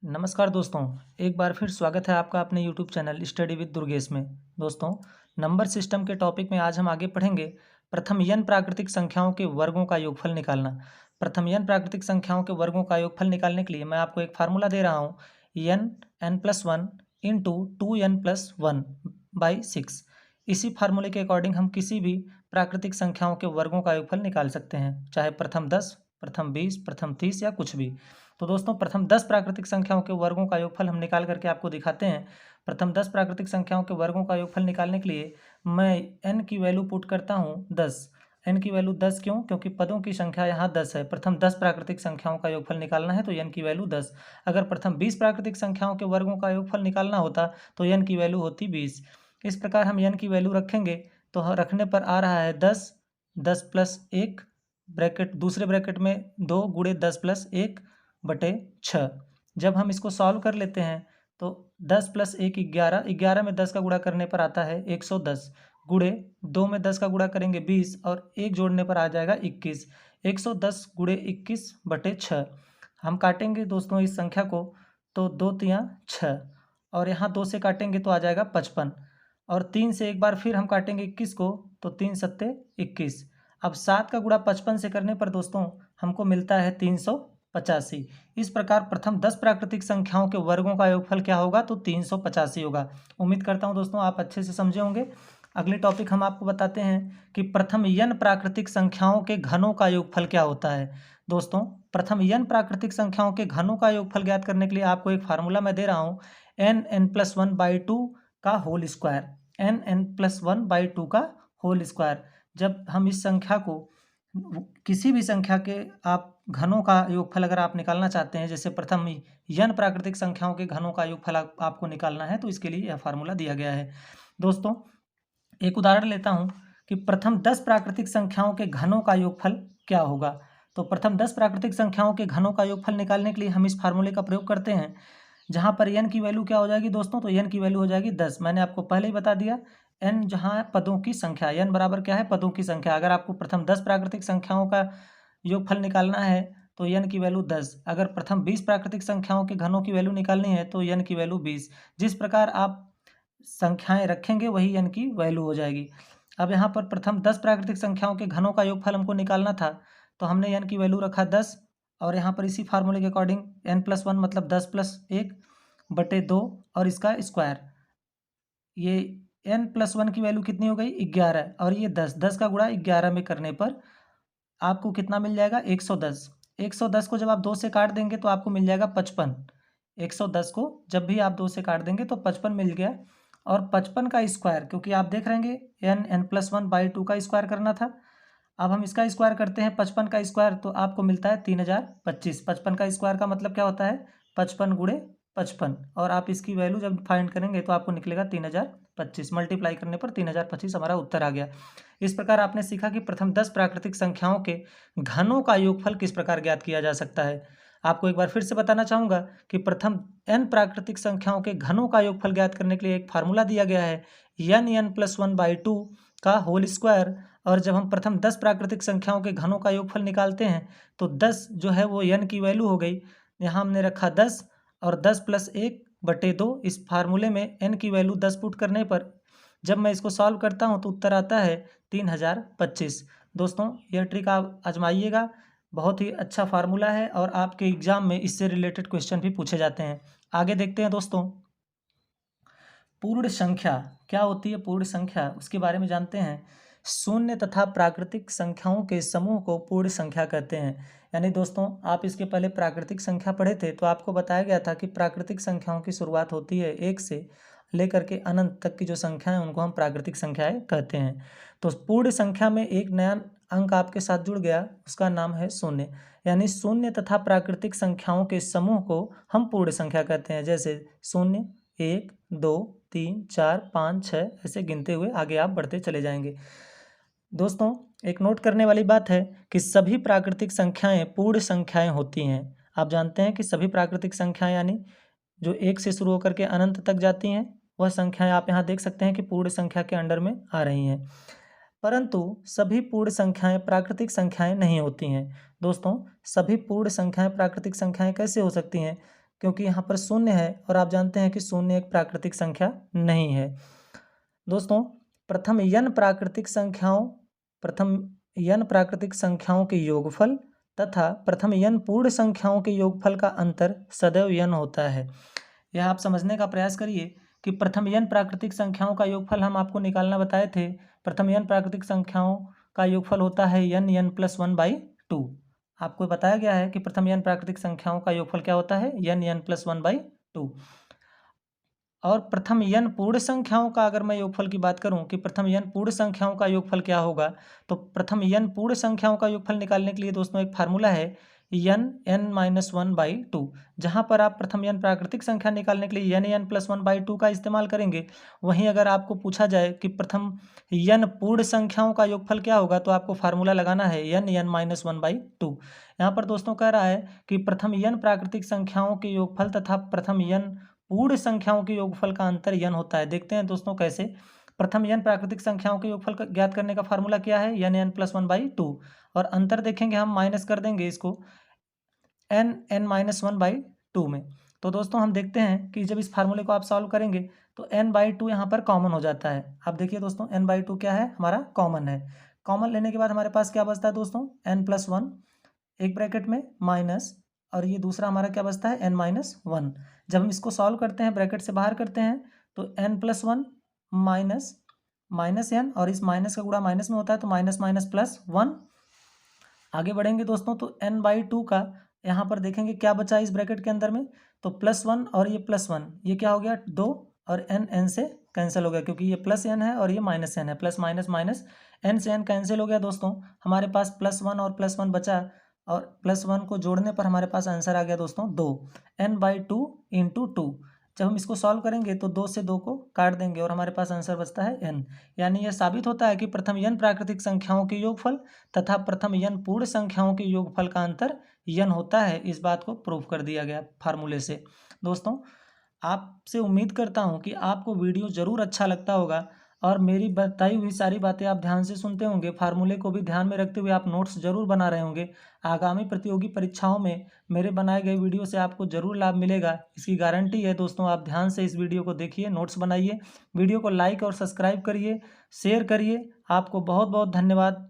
नमस्कार दोस्तों, एक बार फिर स्वागत है आपका अपने YouTube channel study with Durgesh में। दोस्तों, नंबर सिस्टम के टॉपिक में आज हम आगे पढ़ेंगे प्रथम n प्राकृतिक संख्याओं के वर्गों का योगफल निकालना। प्रथम n प्राकृतिक संख्याओं के वर्गों का योगफल निकालने के लिए मैं आपको एक फार्मूला दे रहा हूँ, n+1 इंटू 2n+1/6। इसी फार्मूले के अकॉर्डिंग हम किसी भी प्राकृतिक संख्याओं के वर्गों का योगफल निकाल सकते हैं, चाहे प्रथम 10, प्रथम 20, प्रथम 30 या कुछ भी। तो दोस्तों, प्रथम 10 प्राकृतिक संख्याओं के वर्गों का योगफल हम निकाल करके आपको दिखाते हैं। प्रथम 10 प्राकृतिक संख्याओं के वर्गों का योगफल निकालने के लिए मैं n की वैल्यू पुट करता हूँ 10। n की वैल्यू 10 क्यों? क्योंकि पदों की संख्या यहाँ 10 है। प्रथम 10 प्राकृतिक संख्याओं का योगफल निकालना है तो n की वैल्यू 10। अगर प्रथम 20 प्राकृतिक संख्याओं के वर्गों का योगफल निकालना होता तो n की वैल्यू होती 20। इस प्रकार हम n की वैल्यू रखेंगे तो रखने पर आ रहा है 10, 10 प्लस 1 ब्रैकेट, दूसरे ब्रैकेट में 2 गुणे 10 प्लस 1/6। जब हम इसको सॉल्व कर लेते हैं तो 10 प्लस 1 11, 11 में 10 का गुणा करने पर आता है 110, गुणे 2 में 10 का गुणा करेंगे 20 और 1 जोड़ने पर आ जाएगा 21। 110 गुणे 21/6 हम काटेंगे दोस्तों इस संख्या को, तो 2 तियाँ 6 और यहाँ 2 से काटेंगे तो आ जाएगा 55 और 3 से एक बार फिर हम काटेंगे 21 को, तो 3 सत्ते 21। अब 7 का गुणा 55 से करने पर दोस्तों हमको मिलता है 385। इस प्रकार प्रथम 10 प्राकृतिक संख्याओं के वर्गों का योगफल क्या होगा? तो 385 होगा। उम्मीद करता हूं दोस्तों आप अच्छे से समझे होंगे। अगले टॉपिक हम आपको बताते हैं कि प्रथम n प्राकृतिक संख्याओं के घनों का योगफल क्या होता है। दोस्तों, प्रथम n प्राकृतिक संख्याओं के घनों का योगफल ज्ञात करने के लिए आपको एक फार्मूला मैं दे रहा हूँ, n+1/2 का होल स्क्वायर। n+1/2 का होल स्क्वायर। जब हम इस संख्या को, किसी भी संख्या के आप घनों का योगफल अगर आप निकालना चाहते हैं, जैसे प्रथम n प्राकृतिक संख्याओं के घनों का योगफल आपको निकालना है, तो इसके लिए यह फार्मूला दिया गया है। दोस्तों, एक उदाहरण लेता हूं कि प्रथम 10 प्राकृतिक संख्याओं के घनों का योगफल क्या होगा। तो प्रथम 10 प्राकृतिक संख्याओं के घनों का योगफल निकालने के लिए हम इस फार्मूले का प्रयोग करते हैं, जहां पर n की वैल्यू क्या हो जाएगी दोस्तों? तो n की वैल्यू हो जाएगी 10। मैंने आपको पहले ही बता दिया, n जहां पदों की संख्या, n बराबर क्या है? पदों की संख्या। अगर आपको प्रथम 10 प्राकृतिक संख्याओं का योगफल निकालना है तो n की वैल्यू 10। अगर प्रथम 20 प्राकृतिक संख्याओं के घनों की वैल्यू निकालनी है तो n की वैल्यू 20। जिस प्रकार आप संख्याएं रखेंगे वही n की वैल्यू हो जाएगी। अब यहाँ पर प्रथम 10 प्राकृतिक संख्याओं के घनों का योगफल हमको निकालना था, तो हमने n की वैल्यू रखा 10 और यहाँ पर इसी फार्मूले के अकॉर्डिंग n+1 मतलब 10 + 1/2 और इसका स्क्वायर। ये n+1 की वैल्यू कितनी हो गई? 11 और ये 10, 10 का गुणा 11 में करने पर आपको कितना मिल जाएगा? 110। 110 को जब आप 2 से काट देंगे तो आपको मिल जाएगा 55। 110 को जब भी आप 2 से काट देंगे तो 55 मिल गया और 55 का स्क्वायर, क्योंकि आप देख रहेंगे n+1/2 का स्क्वायर करना था। अब हम इसका स्क्वायर करते हैं 55 का स्क्वायर, तो आपको मिलता है 3025। 55 का स्क्वायर का मतलब क्या होता है? 55 गुणे 55 और आप इसकी वैल्यू जब फाइंड करेंगे तो आपको निकलेगा 3025। मल्टीप्लाई करने पर 3025 हमारा उत्तर आ गया। इस प्रकार आपने सीखा कि प्रथम 10 प्राकृतिक संख्याओं के घनों का योगफल किस प्रकार ज्ञात किया जा सकता है। आपको एक बार फिर से बताना चाहूँगा कि प्रथम n प्राकृतिक संख्याओं के घनों का योगफल ज्ञात करने के लिए एक फार्मूला दिया गया है, n+1/2 का होल स्क्वायर। और जब हम प्रथम 10 प्राकृतिक संख्याओं के घनों का योगफल निकालते हैं तो 10 जो है वो n की वैल्यू हो गई। यहाँ हमने रखा 10 और 10 + 1/2। इस फार्मूले में n की वैल्यू 10 पुट करने पर जब मैं इसको सॉल्व करता हूँ तो उत्तर आता है 3025। दोस्तों, यह ट्रिक आप आजमाइएगा, बहुत ही अच्छा फार्मूला है और आपके एग्जाम में इससे रिलेटेड क्वेश्चन भी पूछे जाते हैं। आगे देखते हैं दोस्तों, पूर्ण संख्या क्या होती है? पूर्ण संख्या, उसके बारे में जानते हैं। शून्य तथा प्राकृतिक संख्याओं के समूह को पूर्ण संख्या कहते हैं। यानी दोस्तों, आप इसके पहले प्राकृतिक संख्या पढ़े थे तो आपको बताया गया था कि प्राकृतिक संख्याओं की शुरुआत होती है 1 से लेकर के अनंत तक की जो संख्याएं उनको हम प्राकृतिक संख्याएं कहते हैं। तो पूर्ण संख्या में एक नया अंक आपके साथ जुड़ गया, उसका नाम है शून्य। यानी शून्य तथा प्राकृतिक संख्याओं के समूह को हम पूर्ण संख्या कहते हैं। जैसे 0, 1, 2, 3, 4, 5, 6 ऐसे गिनते हुए आगे आप बढ़ते चले जाएंगे। दोस्तों, एक नोट करने वाली बात है कि सभी प्राकृतिक संख्याएं पूर्ण संख्याएं होती हैं। आप जानते हैं कि सभी प्राकृतिक संख्याएं यानी जो 1 से शुरू होकर के अनंत तक जाती हैं वह संख्याएं आप यहाँ देख सकते हैं कि पूर्ण संख्या के अंडर में आ रही हैं। परंतु सभी पूर्ण संख्याएं प्राकृतिक संख्याएं नहीं होती हैं। दोस्तों, सभी पूर्ण संख्याएं प्राकृतिक संख्याएं कैसे हो सकती हैं? क्योंकि यहाँ पर शून्य है और आप जानते हैं कि शून्य एक प्राकृतिक संख्या नहीं है। दोस्तों प्रथम n प्राकृतिक संख्याओं के योगफल तथा प्रथम n पूर्ण संख्याओं के योगफल का अंतर सदैव n होता है। यह आप समझने का प्रयास करिए कि प्रथम n प्राकृतिक संख्याओं का योगफल हम आपको निकालना बताए थे। प्रथम n प्राकृतिक संख्याओं का योगफल होता है n+1/2। आपको बताया गया है कि प्रथम n प्राकृतिक संख्याओं का योगफल क्या होता है, n+1/2। और प्रथम n पूर्ण संख्याओं का अगर मैं योगफल की बात करूं कि प्रथम n पूर्ण संख्याओं का योगफल क्या होगा, तो प्रथम n पूर्ण संख्याओं का योगफल निकालने के लिए दोस्तों एक फार्मूला है n+1/2। जहां पर आप प्रथम n प्राकृतिक संख्या निकालने के लिए n+1/2 का इस्तेमाल करेंगे, वहीं अगर आपको पूछा जाए कि प्रथम n पूर्ण संख्याओं का योगफल क्या होगा, तो आपको फार्मूला लगाना है n-1/2। यहाँ पर दोस्तों कह रहा है कि प्रथम n प्राकृतिक संख्याओं के योगफल तथा प्रथम n पूर्ण संख्याओं के योगफल का अंतर n होता है। देखते हैं दोस्तों कैसे। प्रथम n प्राकृतिक संख्याओं के योगफल का ज्ञात करने का फार्मूला क्या है, n+1/2। और अंतर देखेंगे हम, माइनस कर देंगे इसको n-1/2 में। तो दोस्तों हम देखते हैं कि जब इस फार्मूले को आप सॉल्व करेंगे तो n/2 यहाँ पर कॉमन हो जाता है। आप देखिए दोस्तों n/2 क्या है, हमारा कॉमन है। कॉमन लेने के बाद हमारे पास क्या बचता है दोस्तों, n+1 एक ब्रैकेट में माइनस, और ये दूसरा हमारा क्या बचता है, n-1। जब हम इसको सॉल्व करते हैं, ब्रैकेट से बाहर करते हैं, तो n+1 माइनस n, और इस माइनस का गुणा माइनस में होता है तो माइनस माइनस प्लस 1। आगे बढ़ेंगे दोस्तों तो n/2 का यहाँ पर देखेंगे क्या बचा है इस ब्रैकेट के अंदर में, तो +1 और ये +1, ये क्या हो गया 2, और n से कैंसिल हो गया क्योंकि ये +n है और ये -n है। प्लस माइनस माइनस n से n कैंसिल हो गया दोस्तों। हमारे पास +1 और +1 बचा, और +1 को जोड़ने पर हमारे पास आंसर आ गया दोस्तों 2। n/2 × 2। जब हम इसको सॉल्व करेंगे तो 2 से 2 को काट देंगे और हमारे पास आंसर बचता है n। यानी यह साबित होता है कि प्रथम n प्राकृतिक संख्याओं के योगफल तथा प्रथम n पूर्ण संख्याओं के योगफल का अंतर n होता है। इस बात को प्रूव कर दिया गया फार्मूले से। दोस्तों आपसे उम्मीद करता हूं कि आपको वीडियो ज़रूर अच्छा लगता होगा और मेरी बताई हुई सारी बातें आप ध्यान से सुनते होंगे। फार्मूले को भी ध्यान में रखते हुए आप नोट्स जरूर बना रहे होंगे। आगामी प्रतियोगी परीक्षाओं में मेरे बनाए गए वीडियो से आपको ज़रूर लाभ मिलेगा, इसकी गारंटी है। दोस्तों आप ध्यान से इस वीडियो को देखिए, नोट्स बनाइए, वीडियो को लाइक और सब्सक्राइब करिए, शेयर करिए। आपको बहुत बहुत धन्यवाद।